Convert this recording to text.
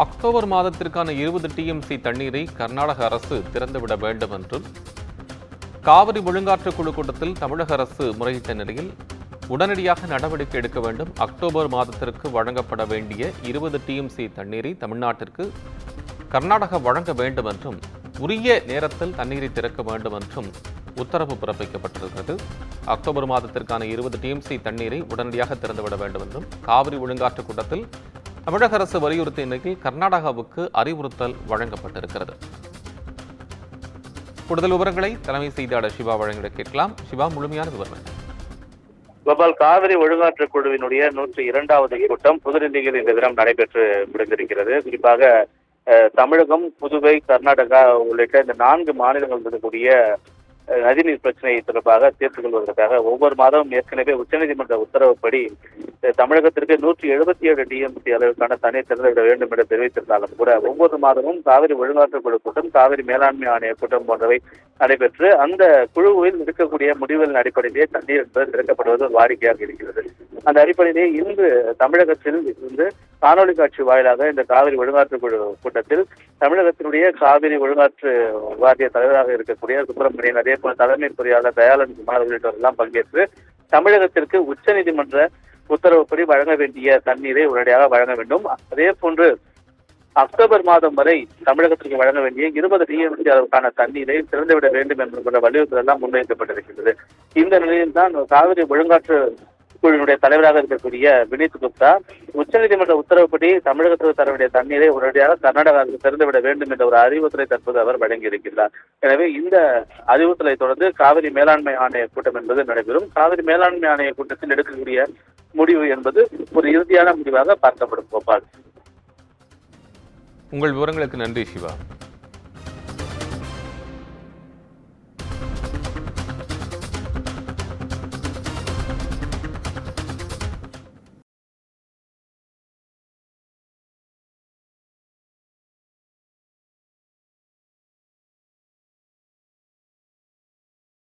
October மாதத்திற்கான 20 TMC தண்ணீரை கர்நாடக அரசு திறந்துவிட வேண்டும் என்றும், காவிரி ஒழுங்காற்று குழு கூட்டத்தில் தமிழக அரசு முறையிட்ட நிலையில் உடனடியாக நடவடிக்கை எடுக்க வேண்டும். அக்டோபர் மாதத்திற்கு வழங்கப்பட வேண்டிய 20 டிஎம்சி தண்ணீரை தமிழ்நாட்டிற்கு கர்நாடகா வழங்க வேண்டும் என்றும், உரிய நேரத்தில் தண்ணீரை திறக்க வேண்டும் என்றும் உத்தரவு பிறப்பிக்கப்பட்டிருக்கிறது. அக்டோபர் மாதத்திற்கான 20 டிஎம்சி தண்ணீரை உடனடியாக திறந்துவிட வேண்டும் என்றும் காவிரி ஒழுங்காற்று கூட்டத்தில் தமிழக அரசு வலியுறுத்திய நிலையில் கர்நாடகாவுக்கு அறிவுறுத்தல் வழங்கப்பட்டிருக்கிறது. கூடுதல் விவரங்களை தலைமை செய்தியாளர் சிவா வழங்கிட கேட்கலாம். சிவா, முழுமையான விவரம். கோபால், காவிரி ஒழுங்காற்று குழுவினுடைய 102வது கூட்டம் புதுடில்லியில் இந்த தினம் நடைபெற்று முடிந்திருக்கிறது. குறிப்பாக தமிழகம், புதுவை, கர்நாடகா உள்ளிட்ட இந்த 4 மாநிலங்கள் இருக்கக்கூடிய நதிநீர் பிரச்சனை தொடர்பாக தீர்த்து கொள்வதற்காக ஒவ்வொரு மாதமும் ஏற்கனவே உச்சநீதிமன்ற உத்தரவுப்படி தமிழகத்திற்கு 177 டிஎம்சி அளவுக்கான தண்ணீர் திறந்துவிட வேண்டும் என்று தெரிவித்திருந்தாலும் கூட ஒவ்வொரு மாதமும் காவிரி ஒழுங்காற்று குழு கூட்டம், காவிரி மேலாண்மை ஆணைய கூட்டம் போன்றவை நடைபெற்று அந்த குழுவில் இருக்கக்கூடிய முடிவுகளின் அடிப்படையிலேயே தண்ணீர் என்பது திறக்கப்படுவது வாடிக்கையாக இருக்கிறது. அந்த அடிப்படையிலேயே இன்று தமிழகத்தில் இருந்து காணொலி காட்சி வாயிலாக இந்த காவிரி ஒழுங்காற்று குழு கூட்டத்தில் தமிழகத்தினுடைய காவிரி ஒழுங்காற்று வாரிய தலைவராக இருக்கக்கூடிய சுப்பிரமணியன், அதே போல தலைமை பொறியாளர் தயாளன் குமார் உள்ளிட்டோர் எல்லாம் பங்கேற்று தமிழகத்திற்கு உச்சநீதிமன்ற உத்தரவுப்படி வழங்க வேண்டிய தண்ணீரை உடனடியாக வழங்க வேண்டும். அதே போன்று அக்டோபர் மாதம் வரை தமிழகத்திற்கு வழங்க வேண்டிய 20 டிஎம்சி அளவுக்கான தண்ணீரை திறந்துவிட வேண்டும் என்ற வலியுறுத்தல் எல்லாம் முன்வைக்கப்பட்டிருக்கிறது. இந்த நிலையில் தான் காவிரி ஒழுங்காற்று குழுவினுடைய தலைவராக இருக்கக்கூடிய வினித் குப்தா உச்சநீதிமன்ற உத்தரவுப்படி தமிழகத்திற்கு தர வேண்டிய தண்ணீரை உடனடியாக கர்நாடகாவுக்கு திறந்துவிட வேண்டும் என்ற ஒரு அறிவுறுத்தலை தற்போது அவர் வழங்கியிருக்கிறார். எனவே இந்த அறிவுறுத்தலை தொடர்ந்து காவிரி மேலாண்மை ஆணைய கூட்டம் என்பது நடைபெறும். காவிரி மேலாண்மை ஆணைய கூட்டத்தில் எடுக்கக்கூடிய முடிவு என்பது ஒரு இறுதியான முடிவாக பார்க்கப்படும். கோபால், உங்கள் விவரங்களுக்கு நன்றி சிவா.